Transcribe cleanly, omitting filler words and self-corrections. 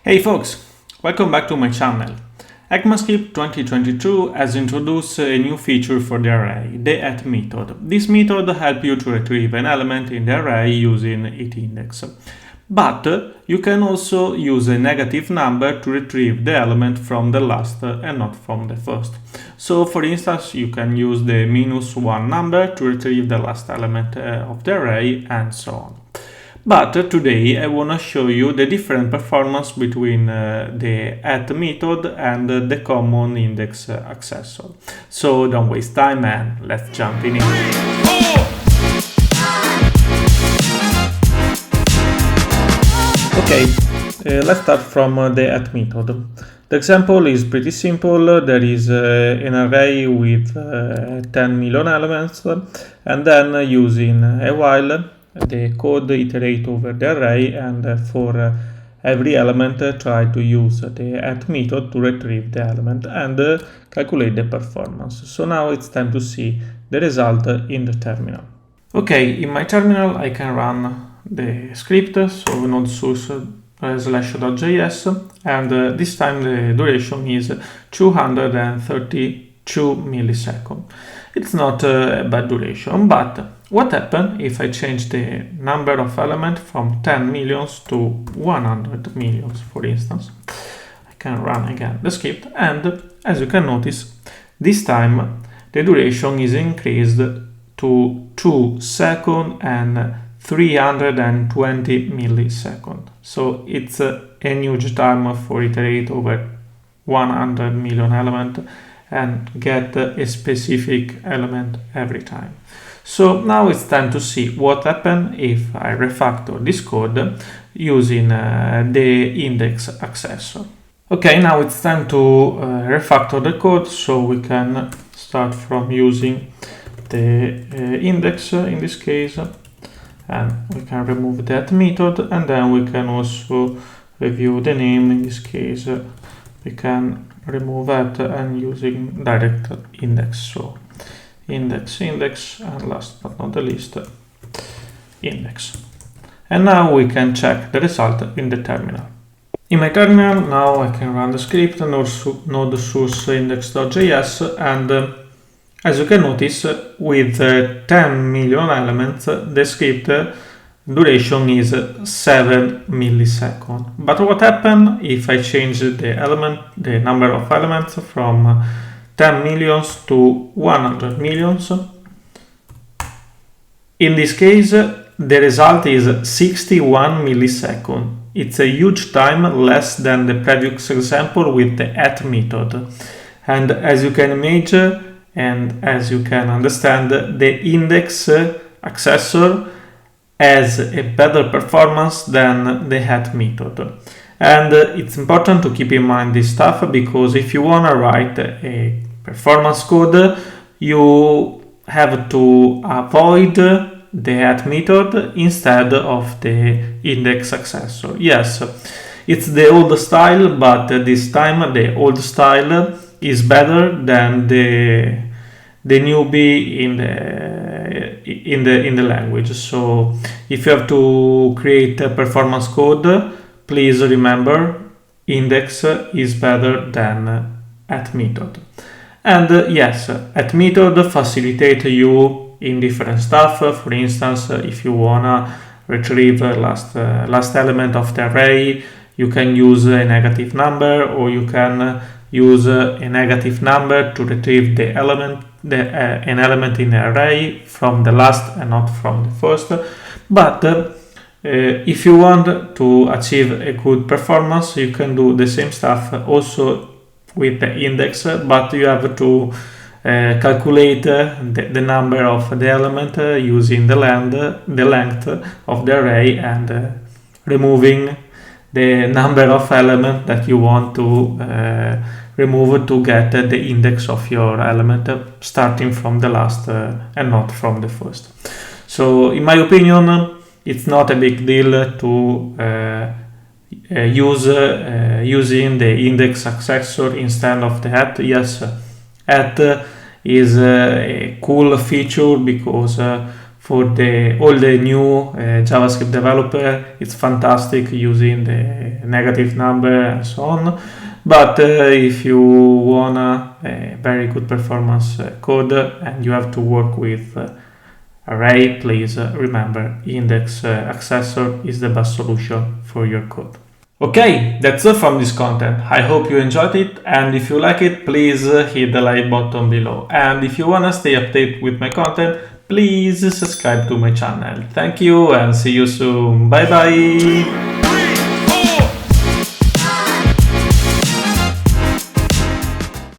Hey folks, welcome back to my channel. ECMAScript 2022 has introduced a new feature for the array, the at method. This method helps you to retrieve an element in the array using its index. But you can also use a negative number to retrieve the element from the last and not from the first. So for instance, you can use the -1 number to retrieve the last element of the array and so on. But today I want to show you the different performance between the at method and the common index accessor. So don't waste time and let's jump in. Okay, let's start from the at method. The example is pretty simple. There is an array with 10 million elements, and then using a while, the code iterate over the array, and for every element try to use the at method to retrieve the element and calculate the performance. So now it's time to see the result in the terminal. Okay, in my terminal I can run the script, so node source /.js, and this time the duration is 232 milliseconds. It's not a bad duration, but what happens if I change the number of elements from 10 millions to 100 millions, for instance? I can run again the script, and as you can notice, this time the duration is increased to 2 seconds and 320 milliseconds. So it's a huge time for iterate over 100 million elements and get a specific element every time. So now it's time to see what happens if I refactor this code using the index accessor. Okay, now it's time to refactor the code, so we can start from using the index in this case, and we can remove that method, and then we can also review the name. In this case we can remove that and using direct index, so index, and last but not the least, index. And now we can check the result in the terminal. In my terminal now I can run the script node source index.js, and as you can notice, with 10 million elements, the script duration is 7 milliseconds. But what happens if I change the number of elements from 10 millions to 100 millions? In this case, the result is 61 milliseconds. It's a huge time less than the previous example with the at method. And as you can imagine, and as you can understand, the index accessor has a better performance than the at method. And it's important to keep in mind this stuff, because if you want to write a performance code, you have to avoid the at method instead of the index accessor. Yes, it's the old style, but this time the old style is better than the newbie in the language. So if you have to create a performance code, please remember index is better than at method. And yes, at method facilitate you in different stuff. For instance, if you wanna retrieve last element of the array, you can use a negative number, or you can use a negative number to retrieve the element, an element in the array from the last and not from the first. But if you want to achieve a good performance, you can do the same stuff also with the index, but you have to calculate the number of the element using the length of the array, and removing the number of elements that you want to remove to get the index of your element, starting from the last and not from the first. So in my opinion, it's not a big deal to using the index accessor instead of the at. Yes, at is a cool feature because for all the new JavaScript developer. It's fantastic using the negative number and so on. But if you wanna a very good performance code and you have to work with array, please remember index accessor is the best solution for your code. Okay, that's all from this content. I hope you enjoyed it, and if you like it, please hit the like button below. And if you wanna stay updated with my content, please subscribe to my channel. Thank you and see you soon. Bye bye.